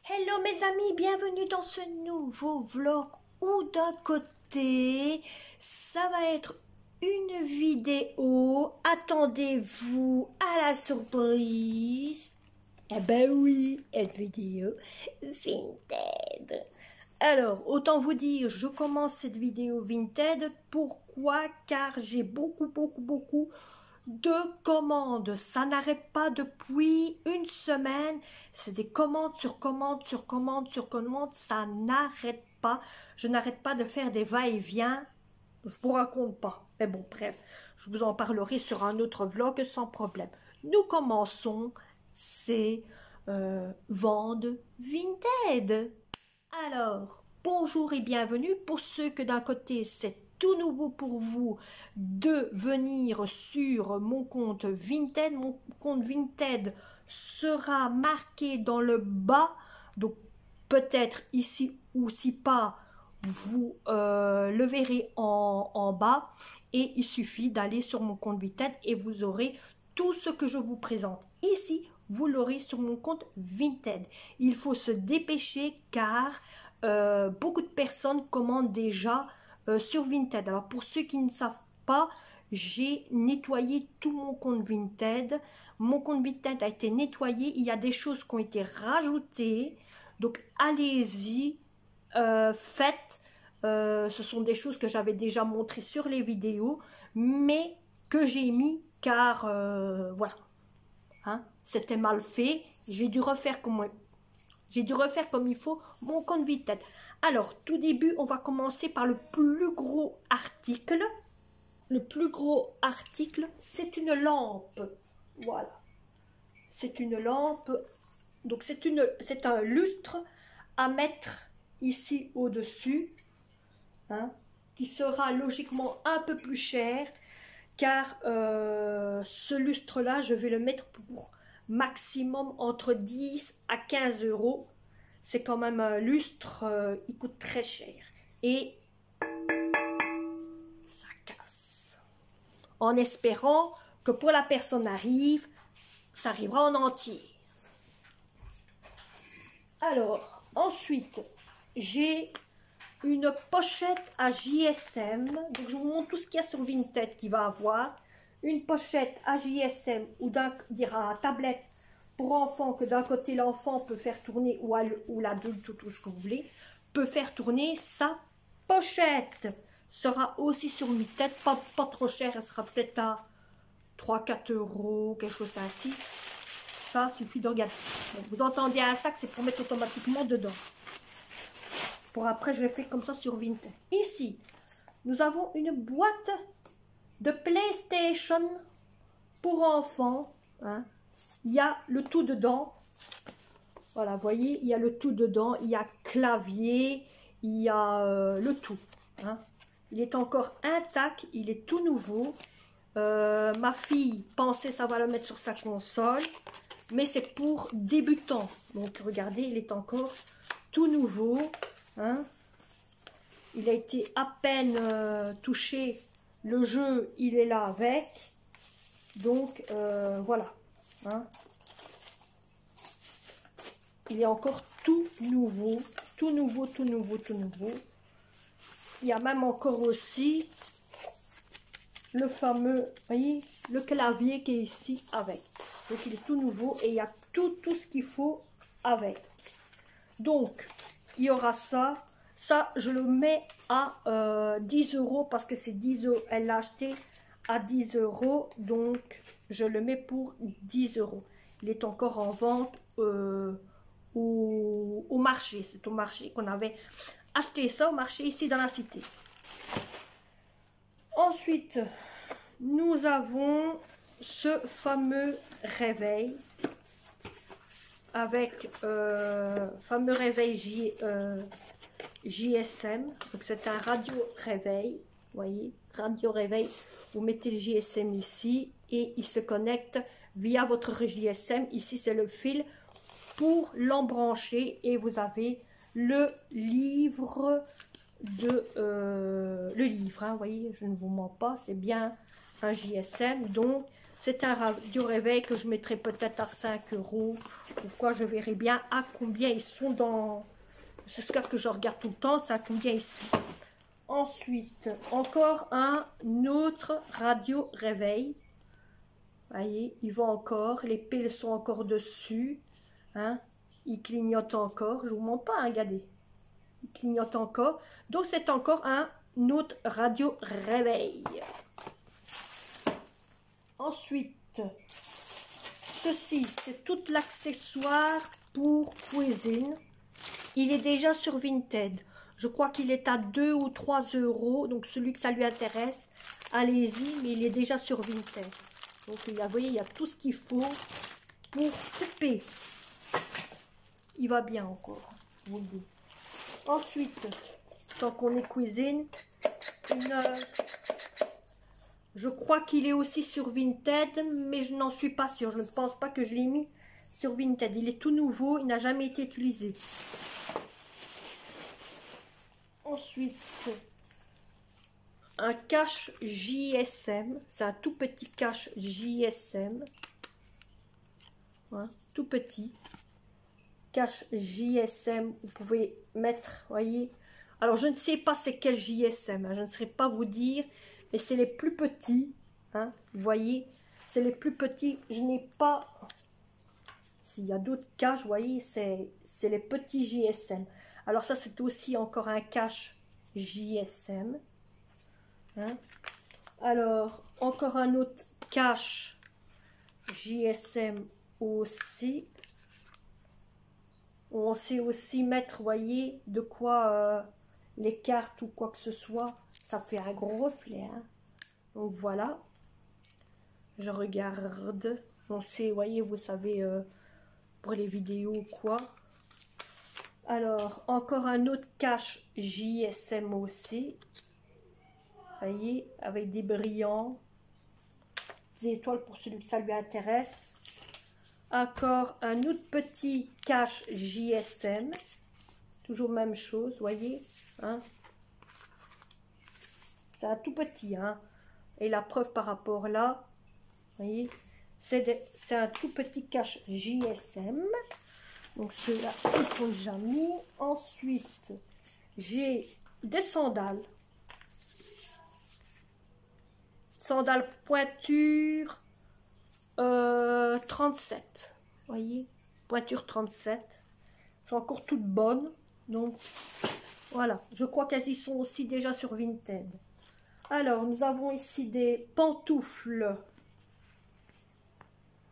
Hello mes amis, bienvenue dans ce nouveau vlog où d'un côté, ça va être une vidéo, attendez-vous à la surprise. Eh ben oui, une vidéo Vinted. Alors, autant vous dire, je commence cette vidéo Vinted. Pourquoi? Car j'ai beaucoup de commandes. Ça n'arrête pas depuis une semaine. C'est des commandes sur commandes sur commandes sur commandes. Ça n'arrête pas. Je n'arrête pas de faire des va-et-vient. Je vous raconte pas. Mais bon, bref, je vous en parlerai sur un autre vlog sans problème. Nous commençons ces ventes Vinted. Alors, bonjour et bienvenue pour ceux que d'un côté c'est tout nouveau pour vous de venir sur mon compte Vinted. Mon compte Vinted sera marqué dans le bas, donc peut-être ici ou si pas, vous le verrez en bas et il suffit d'aller sur mon compte Vinted et vous aurez tout ce que je vous présente ici. Vous l'aurez sur mon compte Vinted. Il faut se dépêcher car beaucoup de personnes commandent déjà sur Vinted. Alors pour ceux qui ne savent pas, j'ai nettoyé tout mon compte Vinted. Mon compte Vinted a été nettoyé. Il y a des choses qui ont été rajoutées. Donc allez-y, faites. Ce sont des choses que j'avais déjà montrées sur les vidéos, mais que j'ai mis car voilà. Hein, c'était mal fait, j'ai dû refaire comme il faut mon compte Vinted. Alors, tout début, on va commencer par le plus gros article. Le plus gros article, c'est une lampe. Voilà. C'est une lampe. Donc, c'est un lustre à mettre ici au-dessus, hein, qui sera logiquement un peu plus cher. Car ce lustre-là, je vais le mettre pour maximum entre 10 à 15 euros. C'est quand même un lustre, il coûte très cher. Et ça casse. En espérant que pour la personne arrive, ça arrivera en entier. Alors, ensuite, j'ai une pochette à JSM. Donc je vous montre tout ce qu'il y a sur Vinted qui va avoir. Une pochette à JSM ou à tablette pour enfants, que d'un côté l'enfant peut faire tourner ou l'adulte ou tout ce que vous voulez peut faire tourner sa pochette. Sera aussi sur Vinted, pas trop cher, elle sera peut-être à 3-4 euros, quelque chose ainsi. Ça suffit de regarder. Donc, vous entendez un sac, c'est pour mettre automatiquement dedans. Pour après, je l'ai fait comme ça sur Vinted. Ici, nous avons une boîte de PlayStation pour enfants. Hein. Il y a le tout dedans. Voilà, vous voyez, il y a le tout dedans. Il y a clavier, il y a le tout. Hein. Il est encore intact, il est tout nouveau. Ma fille pensait ça va le mettre sur sa console, mais c'est pour débutants. Donc regardez, il est encore tout nouveau. Hein. Il a été à peine touché, le jeu il est là avec, donc voilà. Hein. Il est encore tout nouveau, tout nouveau. Il y a même encore aussi le fameux, voyez, le clavier qui est ici avec. Donc il est tout nouveau et il y a tout ce qu'il faut avec. Donc il y aura ça. Ça, je le mets à 10 euros parce que c'est 10 euros. Elle l'a acheté à 10 euros. Donc, je le mets pour 10 euros. Il est encore en vente au marché. C'est au marché qu'on avait acheté ça, au marché ici dans la cité. Ensuite, nous avons ce fameux réveil. Avec fameux réveil JSM, donc c'est un radio réveil, vous voyez, radio réveil, vous mettez le JSM ici et il se connecte via votre JSM, ici c'est le fil pour l'embrancher et vous avez le livre hein, vous voyez, je ne vous mens pas, c'est bien un JSM, donc C'est un radio réveil que je mettrai peut-être à 5 €. Pourquoi je verrai bien à combien ils sont dans... C'est ce que je regarde tout le temps, c'est à combien ils sont. Ensuite, encore un autre radio réveil. Voyez, il va encore, les piles sont encore dessus. Hein, il clignote encore, je vous mens pas, hein, regardez. Il clignote encore. Donc c'est encore un autre radio réveil. Ensuite, ceci, c'est tout l'accessoire pour cuisine. Il est déjà sur Vinted. Je crois qu'il est à 2 ou 3 €. Donc celui que ça lui intéresse, allez-y, mais il est déjà sur Vinted. Donc vous voyez, il y a tout ce qu'il faut pour couper. Il va bien encore, je vous le dis. Ensuite, tant qu'on est cuisine, je crois qu'il est aussi sur Vinted, mais je n'en suis pas sûre. Je ne pense pas que je l'ai mis sur Vinted. Il est tout nouveau, il n'a jamais été utilisé. Ensuite, un cache JSM. C'est un tout petit cache JSM. Hein, tout petit. Cache JSM, vous pouvez mettre, voyez. Alors, je ne sais pas c'est quel JSM, hein, je ne saurais pas vous dire, mais c'est les plus petits, hein, vous voyez, c'est les plus petits. Je n'ai pas, s'il y a d'autres caches, vous voyez, c'est les petits JSM. Alors ça, c'est aussi encore un cache JSM. Hein. Alors, encore un autre cache JSM aussi. On sait aussi mettre, voyez, de quoi les cartes ou quoi que ce soit. Ça fait un gros reflet. Hein. Donc voilà. Je regarde. On sait, voyez, vous savez, pour les vidéos ou quoi. Alors, encore un autre cache JSM aussi. Voyez, avec des brillants. Des étoiles pour celui que ça lui intéresse. Encore un autre petit cache JSM. Toujours même chose, voyez. Hein. C'est un tout petit. Hein. Et la preuve par rapport là, voyez, c'est un tout petit cache JSM. Donc ceux-là, ils sont déjà mis. Ensuite, j'ai des sandales. Sandales pointure 37. Voyez, pointure 37. Elles sont encore toutes bonnes. Donc, voilà. Je crois qu'elles y sont aussi déjà sur Vinted. Alors, nous avons ici des pantoufles.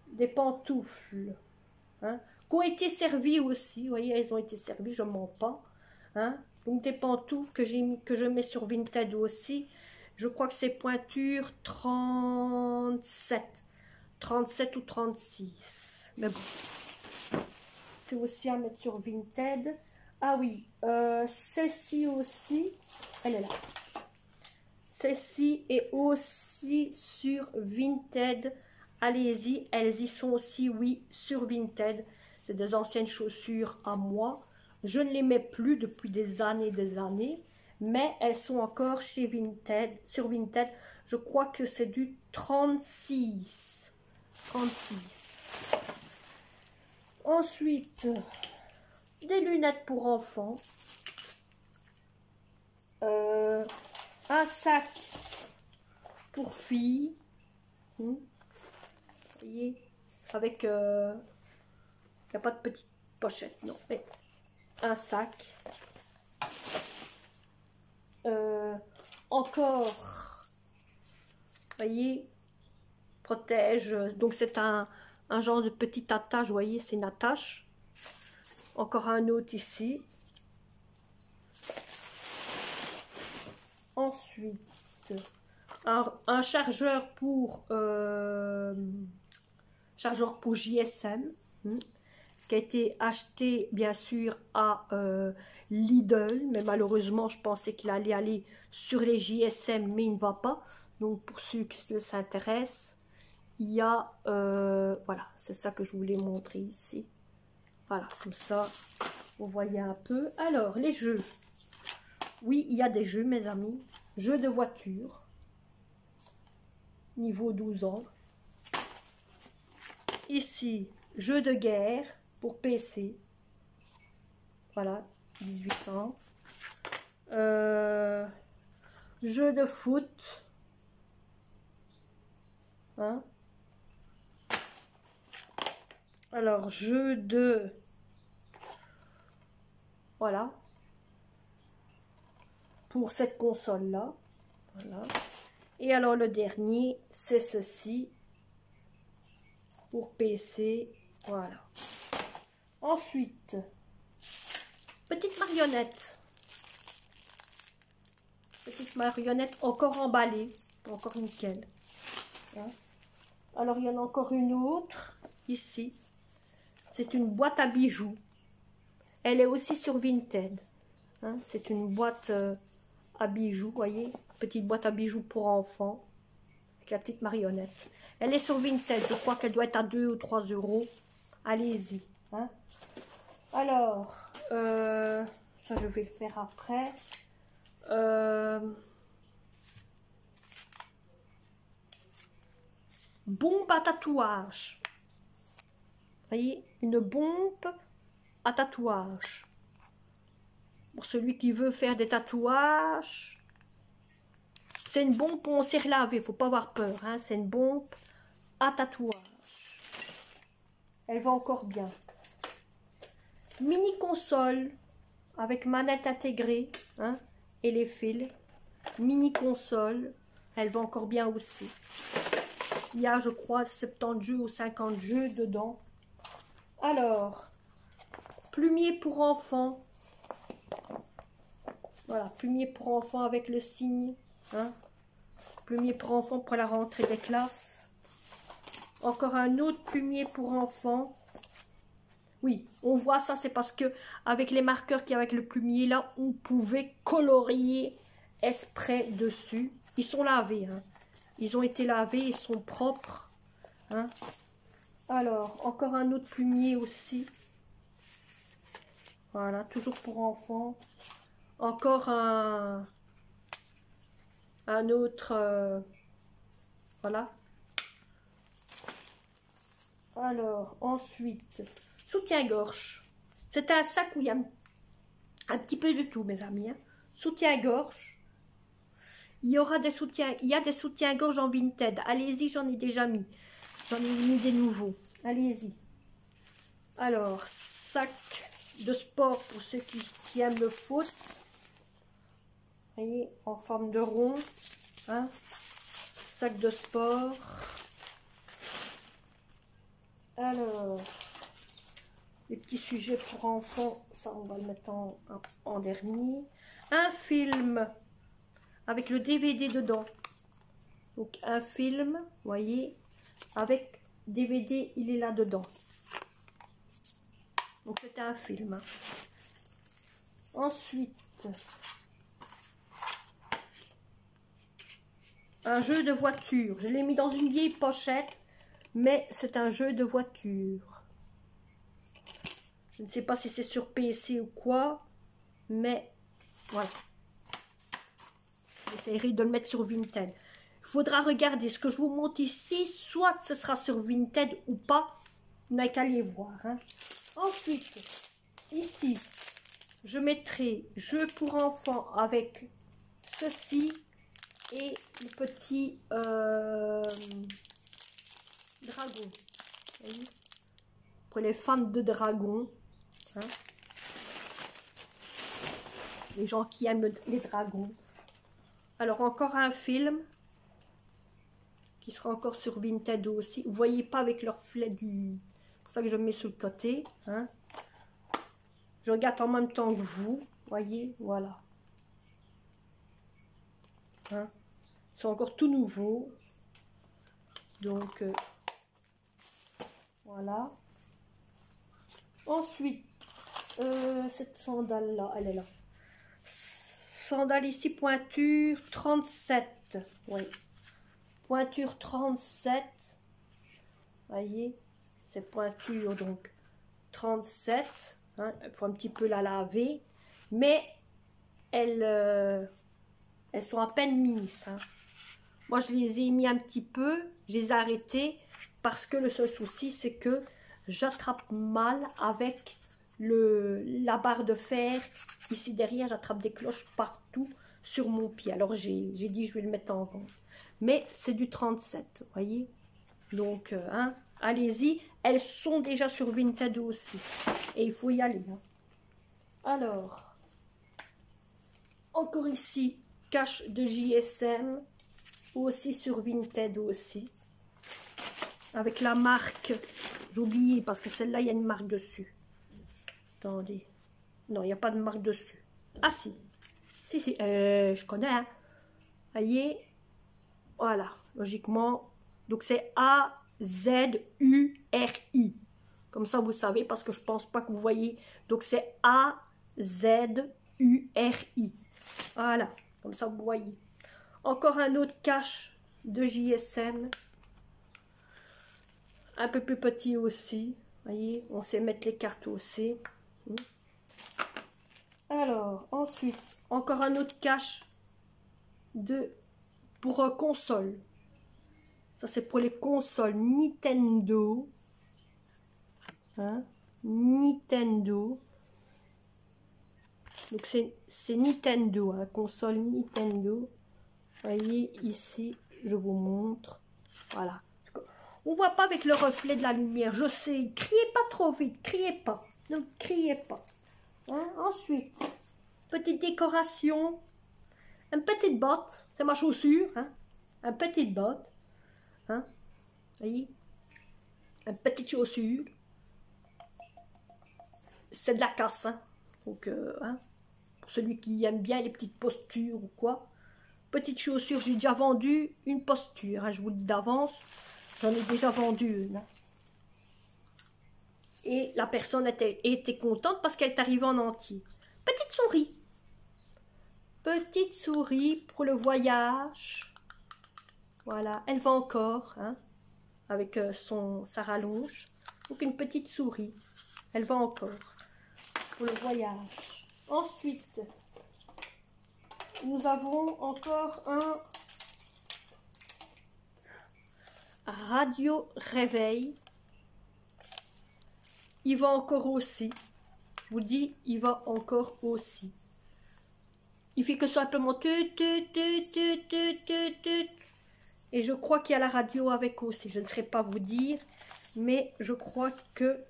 Des pantoufles. Hein, qui ont été servies aussi. Vous voyez, elles ont été servies, je ne mens pas. Hein, donc, des pantoufles que je mets sur Vinted aussi. Je crois que c'est pointure 37. 37 ou 36. Mais bon. C'est aussi à mettre sur Vinted. Ah oui, celle-ci aussi, elle est là. Celle-ci est aussi sur Vinted. Allez-y, elles y sont aussi, oui, sur Vinted. C'est des anciennes chaussures à moi. Je ne les mets plus depuis des années, mais elles sont encore chez Vinted, sur Vinted. Je crois que c'est du 36. 36. Ensuite, des lunettes pour enfants. Un sac pour filles. Vous voyez, avec... il n'y a pas de petite pochette, non. Mais un sac. Encore, vous voyez, protège. Donc c'est un genre de petite attache, vous voyez, c'est une attache. Encore un autre ici. Ensuite, un chargeur pour JSM, qui a été acheté bien sûr à Lidl, mais malheureusement je pensais qu'il allait aller sur les JSM, mais il ne va pas. Donc pour ceux qui s'intéressent, il y a, voilà, c'est ça que je voulais montrer ici. Voilà, comme ça, vous voyez un peu. Alors, les jeux. Oui, il y a des jeux, mes amis. Jeux de voiture. Niveau 12 ans. Ici, jeu de guerre pour PC. Voilà, 18 ans. Jeu de foot. Hein? Alors, jeu de... Voilà. Pour cette console-là. Voilà. Et alors, le dernier, c'est ceci. Pour PC. Voilà. Ensuite, petite marionnette. Petite marionnette encore emballée. Encore nickel. Hein? Alors, il y en a encore une autre. Ici. C'est une boîte à bijoux. Elle est aussi sur Vinted. Hein? C'est une boîte à bijoux, voyez. Petite boîte à bijoux pour enfants. Avec la petite marionnette. Elle est sur Vinted. Je crois qu'elle doit être à 2 ou 3 euros. Allez-y. Hein? Alors, ça je vais le faire après. Bombe à tatouage. Vous voyez, une bombe à tatouage. Pour celui qui veut faire des tatouages. C'est une bombe pour on s'y laver. Il ne faut pas avoir peur. Hein? C'est une bombe à tatouage. Elle va encore bien. Mini console avec manette intégrée, hein, et les fils. Mini console, elle va encore bien aussi. Il y a, je crois, 70 jeux ou 50 jeux dedans. Alors, plumier pour enfants. Voilà, plumier pour enfants avec le signe. Hein. Plumier pour enfants pour la rentrée des classes. Encore un autre plumier pour enfants. Oui, on voit ça, c'est parce que avec les marqueurs qui avec le plumier, là, on pouvait colorier exprès dessus. Ils sont lavés, hein. Ils ont été lavés, ils sont propres. Hein. Alors, encore un autre plumier aussi. Voilà, toujours pour enfants. Encore un autre... voilà. Alors, ensuite... soutien-gorge. C'est un sac où il y a un petit peu de tout, mes amis. Hein. Soutien-gorge. Il y aura des soutiens. Il y a des soutiens-gorge en Vinted. Allez-y, j'en ai déjà mis. J'en ai mis des nouveaux. Allez-y. Alors, sac de sport pour ceux qui aiment le foot. Vous voyez, en forme de rond. Hein. Sac de sport. Alors... les petits sujets pour enfants, ça on va le mettre en dernier. Un film avec le DVD dedans. Donc un film, vous voyez, avec DVD, il est là dedans. Donc c'est un film. Hein. Ensuite, un jeu de voiture. Je l'ai mis dans une vieille pochette, mais c'est un jeu de voiture. Je ne sais pas si c'est sur PC ou quoi, mais voilà. J'essaierai de le mettre sur Vinted. Il faudra regarder ce que je vous montre ici, soit ce sera sur Vinted ou pas. Vous n'avez qu'à aller voir. Hein. Ensuite, ici, je mettrai jeu pour enfants avec ceci et le petit dragon. Vous voyez, pour les fans de dragons. Hein. Les gens qui aiment les dragons. Alors encore un film qui sera encore sur Vinted aussi. Vous voyez pas avec leur flèche du... c'est pour ça que je me mets sur le côté. Hein. Je regarde en même temps que vous. Voyez, voilà. Hein. Ils sont encore tout nouveaux. Donc voilà. Ensuite, cette sandale là, elle est là. Sandale ici, pointure 37. Oui. Pointure 37. Voyez, c'est pointure donc 37. Hein, il faut un petit peu la laver. Mais elles sont à peine mises. Hein. Moi, je les ai mis un petit peu. Je les ai arrêtées. parce que le seul souci, c'est que j'attrape mal avec la barre de fer. Ici derrière, j'attrape des cloches partout sur mon pied. Alors j'ai dit, je vais le mettre en vente. Mais c'est du 37, vous voyez. Donc, hein, allez-y. Elles sont déjà sur Vinted aussi. Et il faut y aller. Hein. Alors, encore ici, cache de JSM. Aussi sur Vinted aussi. Avec la marque. J'ai oublié parce que celle-là, il y a une marque dessus. Attendez. Non, il n'y a pas de marque dessus. Ah si. Si, si. Je connais. Hein. Voyez. Voilà. Logiquement. Donc c'est A-Z-U-R-I. Comme ça, vous savez, parce que je ne pense pas que vous voyez. Donc c'est A-Z-U-R-I. Voilà. Comme ça, vous voyez. Encore un autre cache de JSM. Un peu plus petit aussi. Vous voyez, on sait mettre les cartes aussi. Alors, ensuite, encore un autre cache pour console. Ça, c'est pour les consoles Nintendo. Hein? Nintendo. Donc, c'est Nintendo, hein, console Nintendo. Voyez, ici, je vous montre. Voilà. On ne voit pas avec le reflet de la lumière, je sais. Criez pas trop vite, criez pas. Ne criez pas. Hein? Ensuite, petite décoration. Une petite botte, c'est ma chaussure. Hein? Une petite botte. Hein? Voyez? Une petite chaussure. C'est de la casse. Hein? Donc, hein? Pour celui qui aime bien les petites postures ou quoi. Petite chaussure, j'ai déjà vendu une posture. Hein? Je vous le dis d'avance. J'en ai déjà vendu une. Et la personne était contente parce qu'elle est arrivée en entier. Petite souris. Petite souris pour le voyage. Voilà, elle va encore. Hein, avec sa rallonge. Donc une petite souris. Elle va encore pour le voyage. Ensuite, nous avons encore un radio réveil. Il va encore aussi. Je vous dis, il va encore aussi. Il fait que simplement tut. Et je crois qu'il y a la radio avec aussi. Je ne saurais pas vous dire. Mais je crois que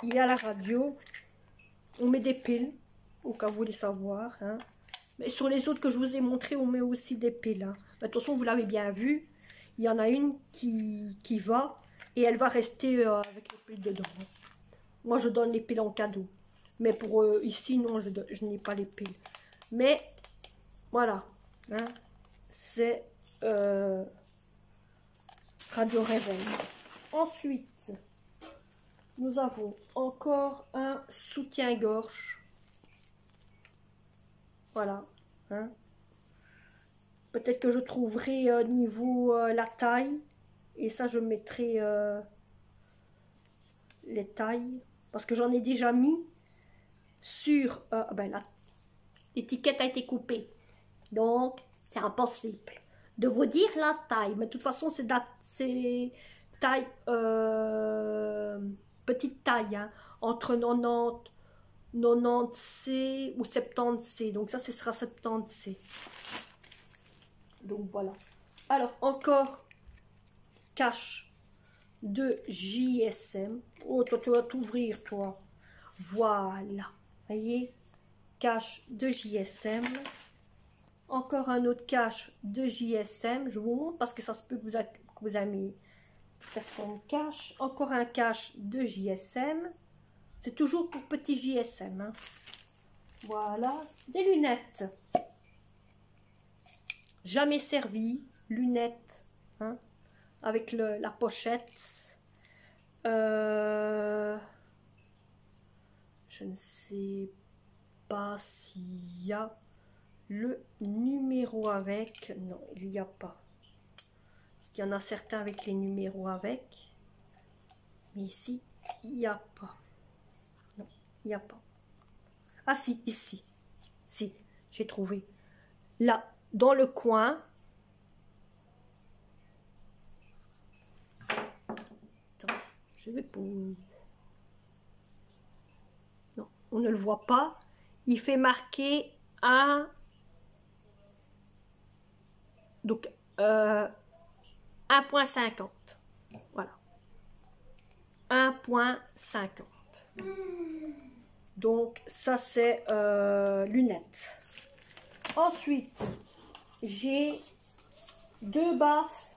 il y a la radio. On met des piles. Au cas où vous voulez savoir. Hein. Mais sur les autres que je vous ai montré, on met aussi des piles. Hein. De toute façon, vous l'avez bien vu. Il y en a une qui va. Et elle va rester avec les piles dedans. Moi, je donne les piles en cadeau. Mais pour ici, non, je n'ai pas les piles. Mais, voilà. Hein, c'est radio réveil. Ensuite, nous avons encore un soutien-gorge. Voilà. Hein. Peut-être que je trouverai niveau la taille. Et ça, je mettrai les tailles. Parce que j'en ai déjà mis sur... l'étiquette a été coupée. Donc, c'est impossible de vous dire la taille. Mais de toute façon, c'est taille... petite taille. Hein, entre 90C ou 70C. Donc ça, ce sera 70C. Donc voilà. Alors, encore cache de JSM. Oh, toi, tu vas t'ouvrir, toi. Voilà. Voyez, cache de JSM. Encore un autre cache de JSM. Je vous montre parce que ça se peut que vous aimiez certaines caches. Encore un cache de JSM. C'est toujours pour petit JSM. Hein. Voilà. Des lunettes. Jamais servi. Lunettes. Hein, avec la pochette. Je ne sais pas s'il y a le numéro avec. Non, il n'y a pas. Parce qu'il y en a certains avec les numéros avec. Mais ici, il n'y a pas. Non, il n'y a pas. Ah si, ici. Si, j'ai trouvé. Là, dans le coin. Je vais pour... Non, on ne le voit pas. Il fait marquer un... Donc, 1,50. Voilà. 1,50. Donc, ça, c'est lunettes. Ensuite, j'ai deux baffes.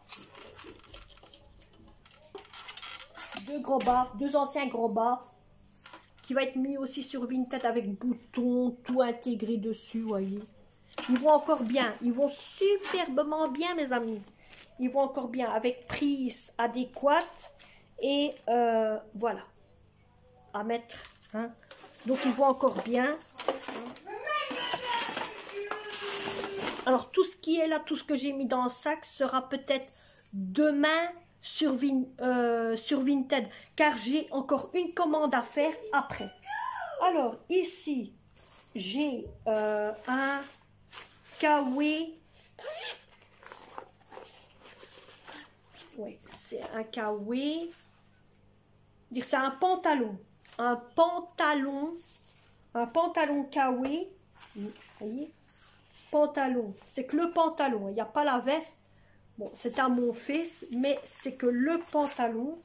Deux gros baffes. Deux anciens gros baffes. Qui va être mis aussi sur Vinted avec boutons, tout intégré dessus, voyez. Ils vont encore bien. Ils vont superbement bien, mes amis. Ils vont encore bien avec prise adéquate. Et voilà. À mettre. Hein. Donc, ils vont encore bien. Alors, tout ce qui est là, tout ce que j'ai mis dans le sac sera peut-être demain sur Vinted. Car j'ai encore une commande à faire après. Alors, ici, j'ai un kawaii. Oui, c'est un kawaii. C'est un pantalon. Un pantalon kawaii. Vous voyez? Pantalon. C'est que le pantalon. Il n'y a pas la veste. Bon, c'est à mon fils, mais c'est que le pantalon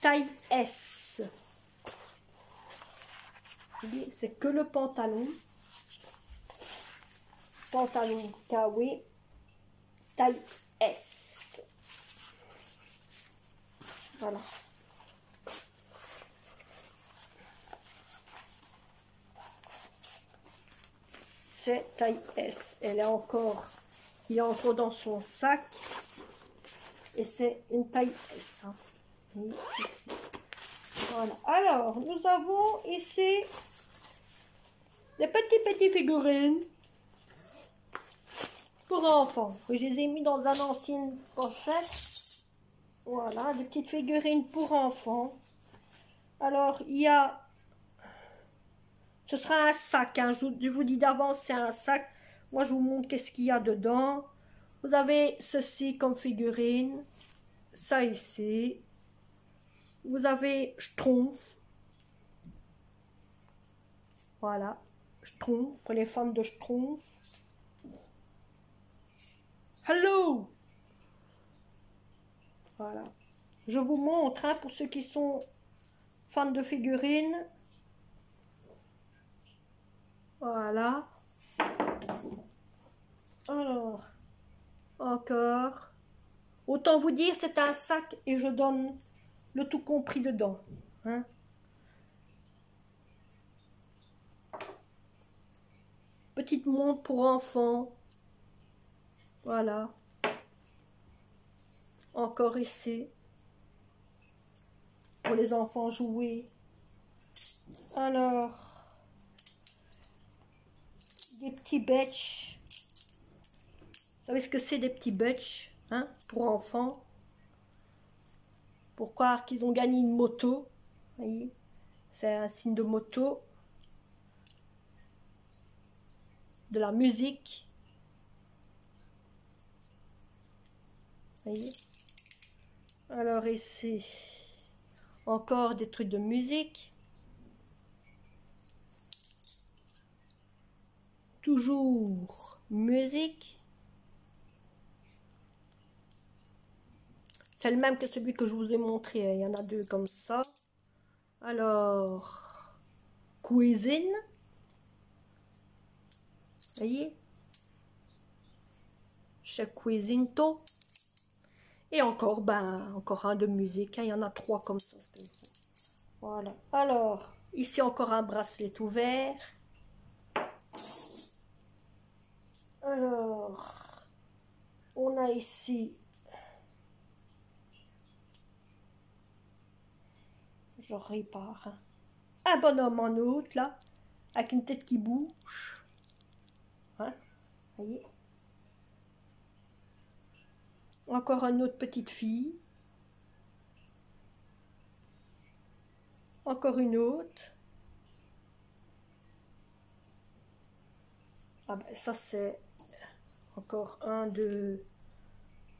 taille S. C'est que le pantalon. Pantalon kawaii taille S. Voilà. C'est taille S. Elle est encore, il est encore dans son sac. Et c'est une taille S. Hein. Ici. Voilà. Alors, nous avons ici des petites figurines pour enfants. Je les ai mis dans une ancienne pochette. Voilà, des petites figurines pour enfants. Alors, il y a... Ce sera un sac. Hein. Je vous dis d'avance, c'est un sac. Moi, je vous montre qu'est-ce qu'il y a dedans. Vous avez ceci comme figurine. Ça ici. Vous avez Schtroumpf. Voilà. Schtroumpf, pour les fans de Schtroumpf. Hello! Voilà. Je vous montre, hein, pour ceux qui sont fans de figurines. Voilà. Alors, encore. Autant vous dire, c'est un sac et je donne le tout compris dedans. Hein. Petite montre pour enfants. Voilà. Encore ici. Pour les enfants jouer. Alors. Des petits betch. Vous savez ce que c'est des petits betch, hein, pour enfants. Pour croire qu'ils ont gagné une moto. Vous voyez. C'est un signe de moto. De la musique. Vous voyez. Alors ici, encore des trucs de musique. Toujours musique. C'est le même que celui que je vous ai montré. Il y en a deux comme ça. Alors, cuisine. Vous voyez? Chez Cuisinto. Et encore, ben, encore un de musique. Il y en a trois comme ça. Voilà. Alors, ici encore un bracelet ouvert. Alors, on a ici, je répare, hein, un bonhomme en outre, là, avec une tête qui bouge. Hein, voyez. Encore une autre petite fille. Encore une autre. Ah ben, ça c'est encore un de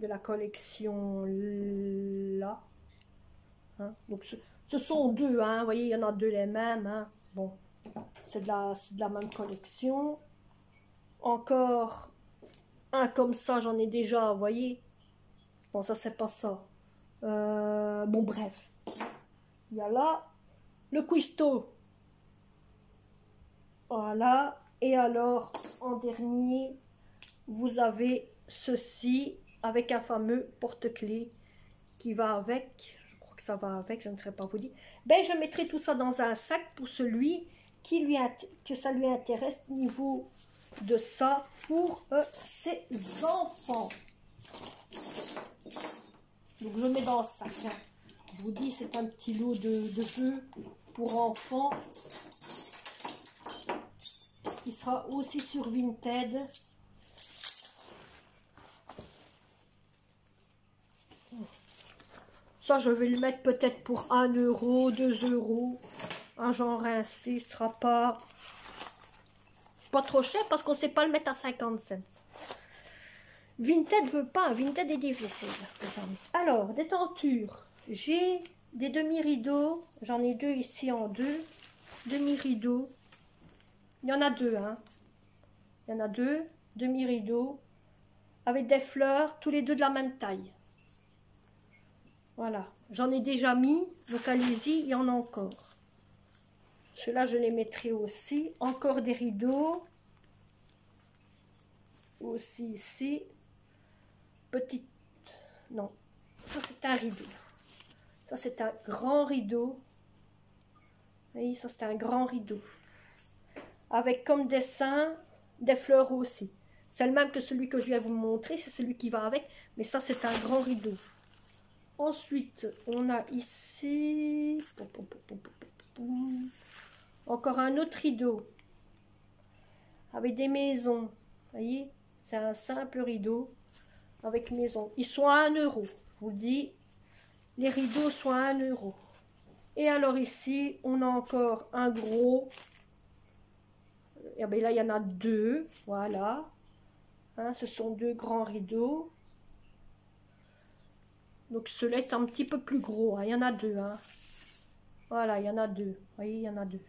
la collection là. Hein. Donc ce sont deux, hein. Vous voyez, il y en a deux les mêmes. Hein. Bon, c'est de la même collection. Encore un comme ça, j'en ai déjà, vous voyez. Bon, ça, c'est pas ça. Bon, bref. Il y a là le cuistot. Voilà. Et alors, en dernier, vous avez ceci avec un fameux porte-clés qui va avec. Je crois que ça va avec, je ne saurais pas vous dire. Ben, je mettrai tout ça dans un sac pour celui que ça lui intéresse niveau de ça pour ses enfants. Donc, je mets dans le sac. Hein. Je vous dis, c'est un petit lot de jeux pour enfants. Il sera aussi sur Vinted. Ça, je vais le mettre peut-être pour 1 €, 2 €. Un genre ainsi, ce sera pas trop cher parce qu'on ne sait pas le mettre à 50 cents. Vinted veut pas. Vinted est difficile, les amis. Alors, des tentures. J'ai des demi-rideaux. J'en ai deux ici en deux. Demi-rideaux. Il y en a deux, hein. Il y en a deux. Demi-rideaux. Avec des fleurs, tous les deux de la même taille. Voilà. J'en ai déjà mis. Donc, allez-y, il y en a encore. Ceux-là, je les mettrai aussi. Encore des rideaux. Aussi ici. Petite... Non. Ça, c'est un rideau. Ça, c'est un grand rideau. Vous voyez, ça, c'est un grand rideau. Avec comme dessin, des fleurs aussi. C'est le même que celui que je viens vous montrer. C'est celui qui va avec. Mais ça, c'est un grand rideau. Ensuite, on a ici... Encore un autre rideau. Avec des maisons. Vous voyez, c'est un simple rideau. Avec maison. Ils sont à 1 €. Je vous dis, les rideaux sont à 1 €. Et alors ici, on a encore un gros. Et bien là, il y en a deux. Voilà. Hein, ce sont deux grands rideaux. Donc ceux-là, c'est un petit peu plus gros. Hein. Il y en a deux. Hein. Voilà, il y en a deux. Vous voyez, il y en a deux.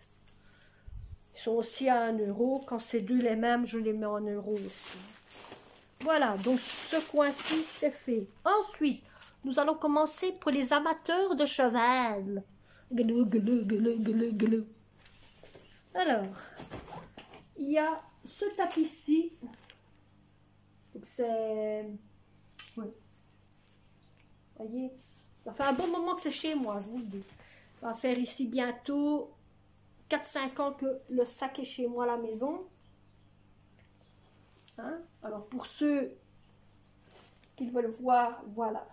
Ils sont aussi à 1 €. Quand c'est deux les mêmes, je les mets en euros aussi. Voilà, donc ce coin-ci, c'est fait. Ensuite, nous allons commencer pour les amateurs de cheval. Glou, glou, glou, glou, glou. Alors, il y a ce tapis-ci. Donc c'est... Oui. Vous voyez, ça fait un bon moment que c'est chez moi, je vous le dis. Ça va faire ici bientôt 4-5 ans que le sac est chez moi à la maison. Hein? Alors pour ceux qui veulent voir, voilà.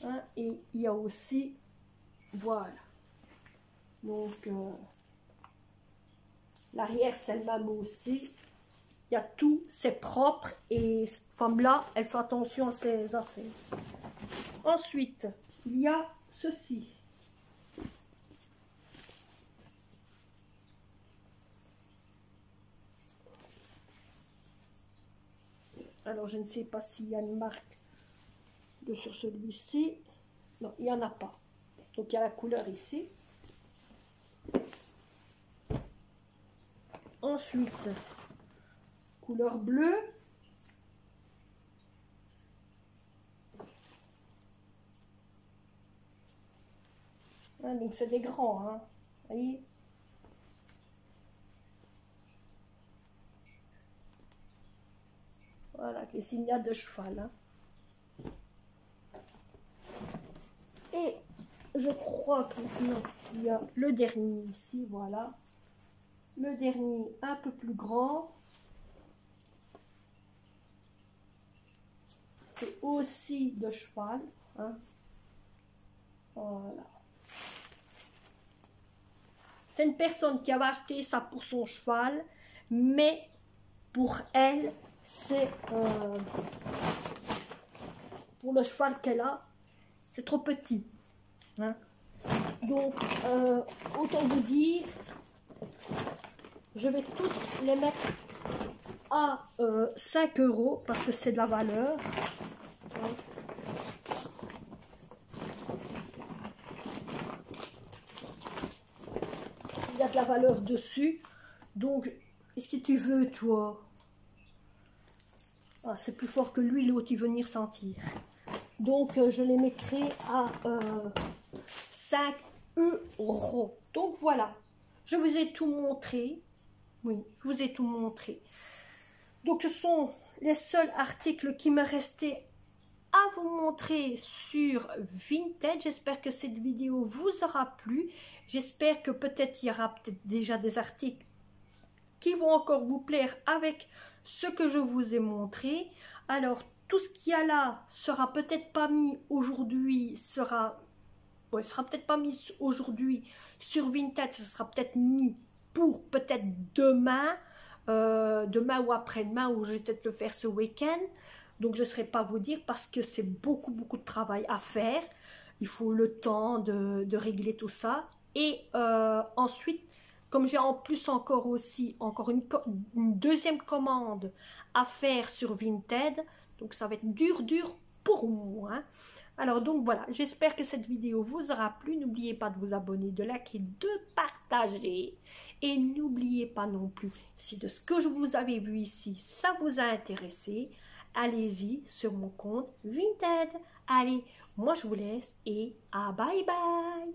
Hein? Et il y a aussi, voilà. Donc l'arrière c'est le même aussi. Il y a tout, c'est propre et cette femme-là, elle fait attention à ses affaires. Ensuite, il y a ceci. Alors, je ne sais pas s'il y a une marque sur celui-ci. Non, il n'y en a pas. Donc, il y a la couleur ici. Ensuite, couleur bleue. Hein, donc, c'est des grands. Hein. Vous voyez ? Voilà, les signaux de cheval. Hein. Et je crois que maintenant, il y a le dernier ici, voilà. Le dernier un peu plus grand. C'est aussi de cheval. Hein. Voilà. C'est une personne qui avait acheté ça pour son cheval, mais pour elle, c'est pour le cheval qu'elle a, c'est trop petit. Hein. Donc, autant vous dire, je vais tous les mettre à 5 € parce que c'est de la valeur. Hein. de la valeur dessus. Donc, qu'est-ce que tu veux, toi? Ah, c'est plus fort que lui, l'autre, il veut venir sentir. Donc, je les mettrai à 5 €. Donc, voilà. Je vous ai tout montré. Oui, je vous ai tout montré. Donc, ce sont les seuls articles qui me restaient à vous montrer sur Vinted. J'espère que cette vidéo vous aura plu. J'espère que peut-être il y aura peut-être déjà des articles qui vont encore vous plaire avec ce que je vous ai montré. Alors, tout ce qu'il y a là sera peut-être pas mis aujourd'hui, sera peut-être pas mis aujourd'hui sur Vinted, ce sera peut-être mis pour peut-être demain, demain ou après-demain, ou je vais peut-être le faire ce week-end. Donc, je ne saurais pas vous dire parce que c'est beaucoup de travail à faire. Il faut le temps de régler tout ça. Et ensuite, comme j'ai en plus encore une deuxième commande à faire sur Vinted, donc ça va être dur pour moi. Hein. Alors donc voilà, j'espère que cette vidéo vous aura plu. N'oubliez pas de vous abonner, de liker, de partager. Et n'oubliez pas non plus, si de ce que je vous avais vu ici, ça vous a intéressé, allez-y sur mon compte Vinted. Allez, moi je vous laisse et à bye bye.